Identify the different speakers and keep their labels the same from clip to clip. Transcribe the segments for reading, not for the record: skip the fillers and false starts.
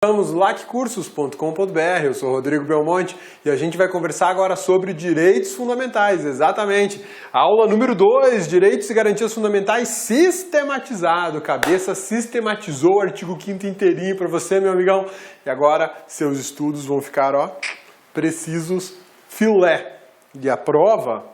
Speaker 1: Estamos laccursos.com.br, eu sou Rodrigo Belmonte e a gente vai conversar agora sobre direitos fundamentais, exatamente. Aula número 2, direitos e garantias fundamentais sistematizado. Cabeça sistematizou o artigo 5º inteirinho para você, meu amigão. E agora seus estudos vão ficar, precisos, filé. E a prova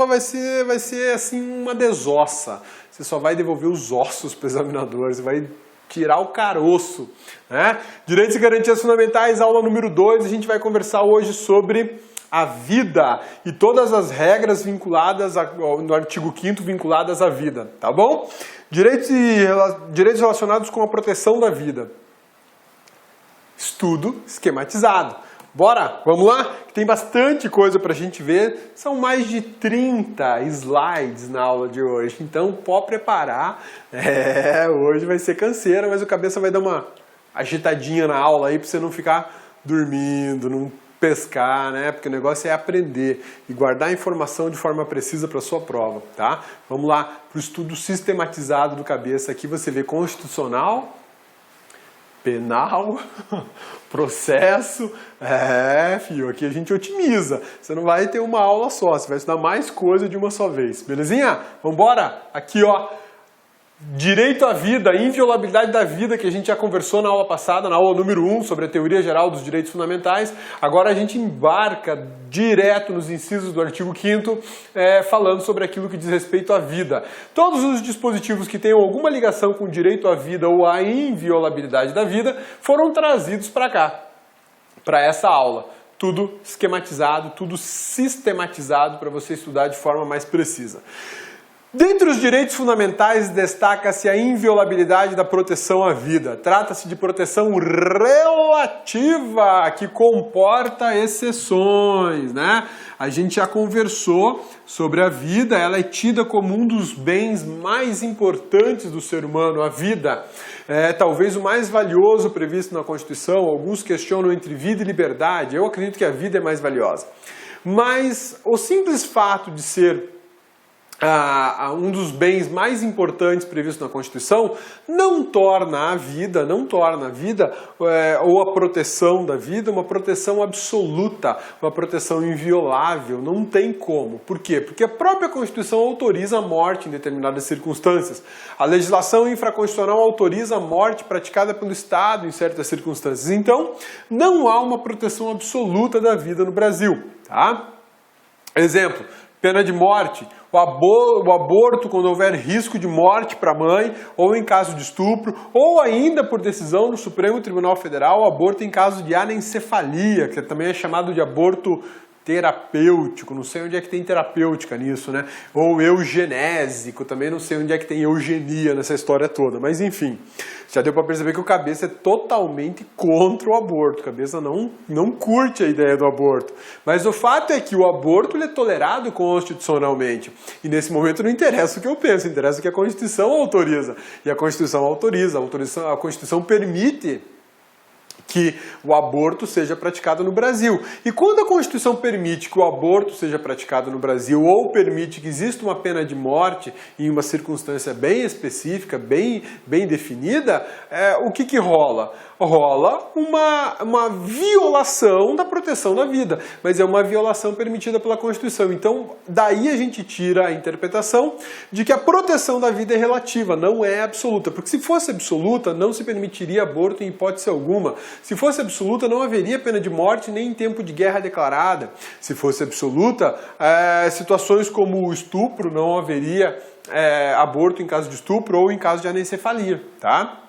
Speaker 1: vai ser assim uma desossa. Você só vai devolver os ossos para o examinador, você vai tirar o caroço, né? Direitos e garantias fundamentais, aula número 2, a gente vai conversar hoje sobre a vida e todas as regras vinculadas no artigo 5º vinculadas à vida, tá bom? Direitos relacionados com a proteção da vida. Estudo esquematizado. Bora? Vamos lá? Tem bastante coisa para a gente ver. São mais de 30 slides na aula de hoje. Então, pode preparar. Hoje vai ser canseira, mas o cabeça vai dar uma agitadinha na aula aí para você não ficar dormindo, não pescar, né? Porque o negócio é aprender e guardar a informação de forma precisa para a sua prova, tá? Vamos lá para o estudo sistematizado do cabeça. Aqui você vê constitucional, penal, processo, filho, aqui a gente otimiza. Você não vai ter uma aula só, você vai estudar mais coisa de uma só vez, belezinha? Vambora? Aqui, direito à vida, inviolabilidade da vida, que a gente já conversou na aula passada, na aula número 1, sobre a teoria geral dos direitos fundamentais. Agora a gente embarca direto nos incisos do artigo 5º, falando sobre aquilo que diz respeito à vida. Todos os dispositivos que tenham alguma ligação com o direito à vida ou à inviolabilidade da vida foram trazidos para cá, para essa aula. Tudo esquematizado, tudo sistematizado para você estudar de forma mais precisa. Dentre os direitos fundamentais, destaca-se a inviolabilidade da proteção à vida. Trata-se de proteção relativa, que comporta exceções, né? A gente já conversou sobre a vida, ela é tida como um dos bens mais importantes do ser humano, a vida. Talvez o mais valioso previsto na Constituição. Alguns questionam entre vida e liberdade. Eu acredito que a vida é mais valiosa. Mas o simples fato de ser um dos bens mais importantes previstos na Constituição não torna a vida ou a proteção da vida uma proteção absoluta, uma proteção inviolável. Não tem como. Por quê? Porque a própria Constituição autoriza a morte em determinadas circunstâncias. A legislação infraconstitucional autoriza a morte praticada pelo Estado em certas circunstâncias. Então, não há uma proteção absoluta da vida no Brasil, tá? Exemplo, pena de morte. O aborto quando houver risco de morte para a mãe, ou em caso de estupro, ou ainda por decisão do Supremo Tribunal Federal, o aborto em caso de anencefalia, que também é chamado de aborto terapêutico, não sei onde é que tem terapêutica nisso, né? Ou eugenésico, também não sei onde é que tem eugenia nessa história toda, mas enfim, já deu para perceber que o cabeça é totalmente contra o aborto, o cabeça não curte a ideia do aborto, mas o fato é que o aborto ele é tolerado constitucionalmente, e nesse momento não interessa o que eu penso, interessa o que a Constituição autoriza, e a Constituição autoriza, a Constituição permite que o aborto seja praticado no Brasil. E quando a Constituição permite que o aborto seja praticado no Brasil ou permite que exista uma pena de morte em uma circunstância bem específica, bem definida, o que rola? Rola uma violação da proteção da vida, mas é uma violação permitida pela Constituição. Então, daí a gente tira a interpretação de que a proteção da vida é relativa, não é absoluta, porque se fosse absoluta, não se permitiria aborto em hipótese alguma. Se fosse absoluta, não haveria pena de morte nem em tempo de guerra declarada. Se fosse absoluta, situações como o estupro, não haveria aborto em caso de estupro ou em caso de anencefalia, tá?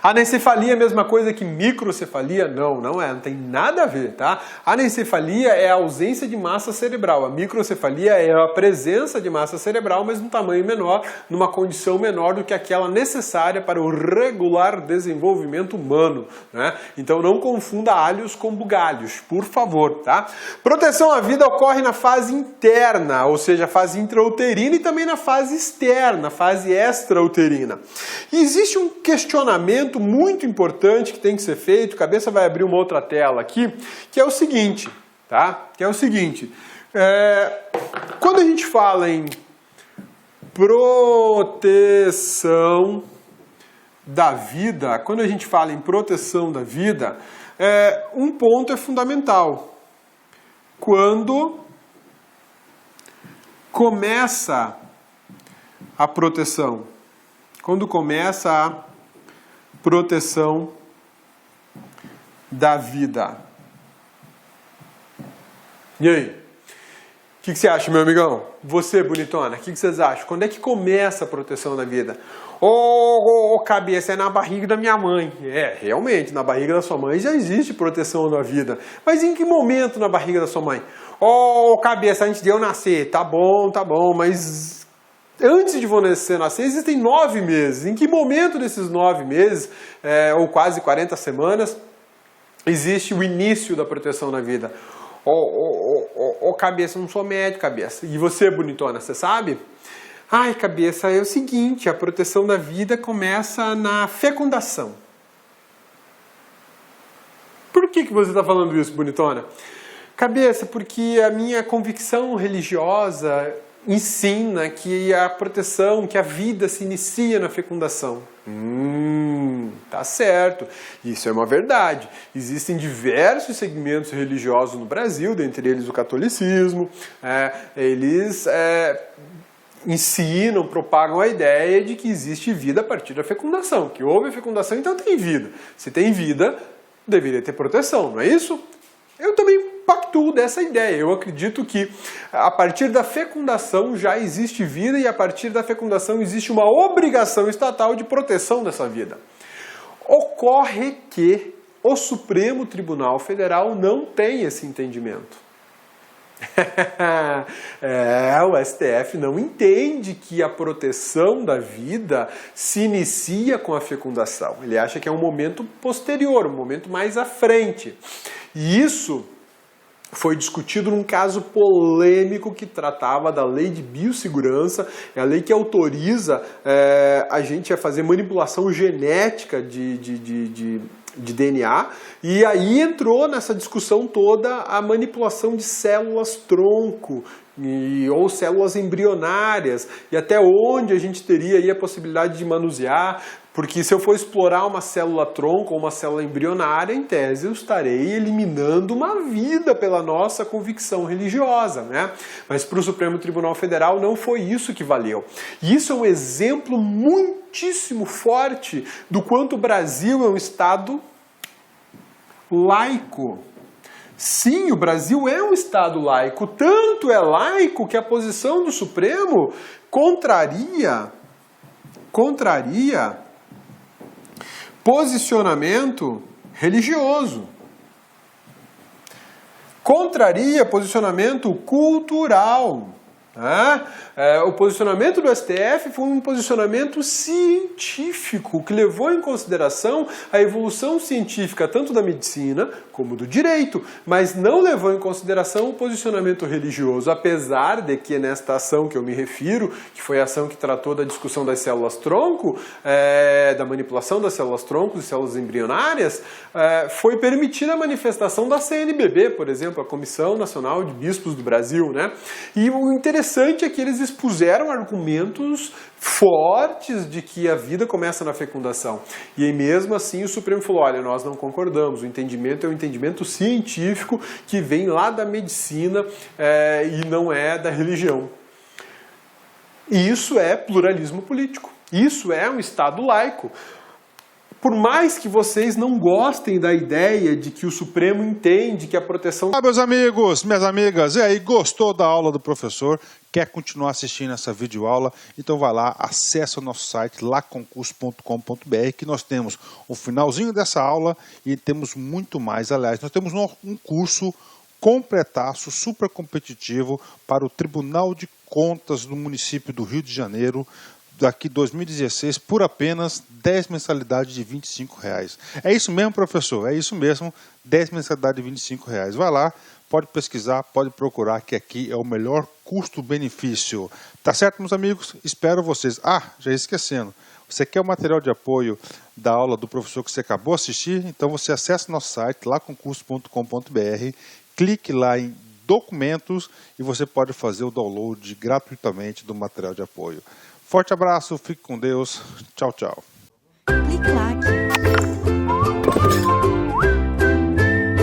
Speaker 1: Anencefalia é a mesma coisa que microcefalia? Não é, não tem nada a ver, tá? Anencefalia é a ausência de massa cerebral, a microcefalia é a presença de massa cerebral, mas num tamanho menor, numa condição menor do que aquela necessária para o regular desenvolvimento humano, né? Então não confunda alhos com bugalhos, por favor, tá? Proteção à vida ocorre na fase interna, ou seja, a fase intrauterina e também na fase externa, a fase extrauterina. E existe um questionamento muito importante que tem que ser feito, a cabeça vai abrir uma outra tela aqui, que é o seguinte, tá? Quando a gente fala em proteção da vida, quando a gente fala em proteção da vida, um ponto é fundamental. Quando começa a proteção? Quando começa a proteção da vida? E aí? O que você acha, meu amigão? Você, bonitona, o que vocês acham? Quando é que começa a proteção da vida? Cabeça, é na barriga da minha mãe. Realmente, na barriga da sua mãe já existe proteção da vida. Mas em que momento na barriga da sua mãe? Cabeça, antes de eu nascer. Tá bom, mas antes de você nascer, existem 9 meses. Em que momento desses 9 meses, ou quase 40 semanas, existe o início da proteção da vida? Cabeça, eu não sou médico, cabeça. E você, bonitona, você sabe? Ai, cabeça, é o seguinte, a proteção da vida começa na fecundação. Por que você está falando isso, bonitona? Cabeça, porque a minha convicção religiosa ensina que a proteção, que a vida se inicia na fecundação. Tá certo. Isso é uma verdade. Existem diversos segmentos religiosos no Brasil, dentre eles o catolicismo. Eles ensinam, propagam a ideia de que existe vida a partir da fecundação. Que houve a fecundação, então tem vida. Se tem vida, deveria ter proteção, não é isso? Eu também pactuo dessa ideia. Eu acredito que a partir da fecundação já existe vida e a partir da fecundação existe uma obrigação estatal de proteção dessa vida. Ocorre que o Supremo Tribunal Federal não tem esse entendimento. O STF não entende que a proteção da vida se inicia com a fecundação. Ele acha que é um momento posterior, um momento mais à frente. E isso foi discutido num caso polêmico que tratava da lei de biossegurança, é a lei que autoriza a gente a fazer manipulação genética de DNA, e aí entrou nessa discussão toda a manipulação de células-tronco ou células embrionárias, e até onde a gente teria aí a possibilidade de manusear, porque se eu for explorar uma célula-tronco ou uma célula embrionária, em tese eu estarei eliminando uma vida pela nossa convicção religiosa, né? Mas para o Supremo Tribunal Federal não foi isso que valeu. E isso é um exemplo muitíssimo forte do quanto o Brasil é um Estado laico. Sim, o Brasil é um Estado laico. Tanto é laico que a posição do Supremo contraria posicionamento religioso. Contraria posicionamento cultural. O posicionamento do STF foi um posicionamento científico que levou em consideração a evolução científica tanto da medicina como do direito, mas não levou em consideração o posicionamento religioso, apesar de que nesta ação que eu me refiro, que foi a ação que tratou da discussão das células-tronco, da manipulação das células-tronco e células embrionárias, foi permitida a manifestação da CNBB, por exemplo, a Comissão Nacional de Bispos do Brasil, né? E o interessante é que eles expuseram argumentos fortes de que a vida começa na fecundação. E aí mesmo assim o Supremo falou, olha, nós não concordamos, o entendimento é um entendimento científico que vem lá da medicina e não é da religião. E isso é pluralismo político. Isso é um Estado laico. Por mais que vocês não gostem da ideia de que o Supremo entende que a proteção...
Speaker 2: Meus amigos, minhas amigas, e aí, gostou da aula do professor? Quer continuar assistindo essa videoaula? Então vai lá, acessa o nosso site laconcurso.com.br, que nós temos o finalzinho dessa aula e temos muito mais. Aliás, nós temos um curso completaço, super competitivo para o Tribunal de Contas do município do Rio de Janeiro, daqui 2016, por apenas 10 mensalidades de R$25. É isso mesmo, professor? É isso mesmo, 10 mensalidades de R$25. Vai lá, pode pesquisar, pode procurar, que aqui é o melhor custo-benefício. Tá certo, meus amigos? Espero vocês. Já esquecendo, você quer o material de apoio da aula do professor que você acabou de assistir? Então você acessa nosso site, laconcurso.com.br, clique lá em documentos e você pode fazer o download gratuitamente do material de apoio. Forte abraço, fique com Deus. Tchau, tchau.
Speaker 3: Uniclac.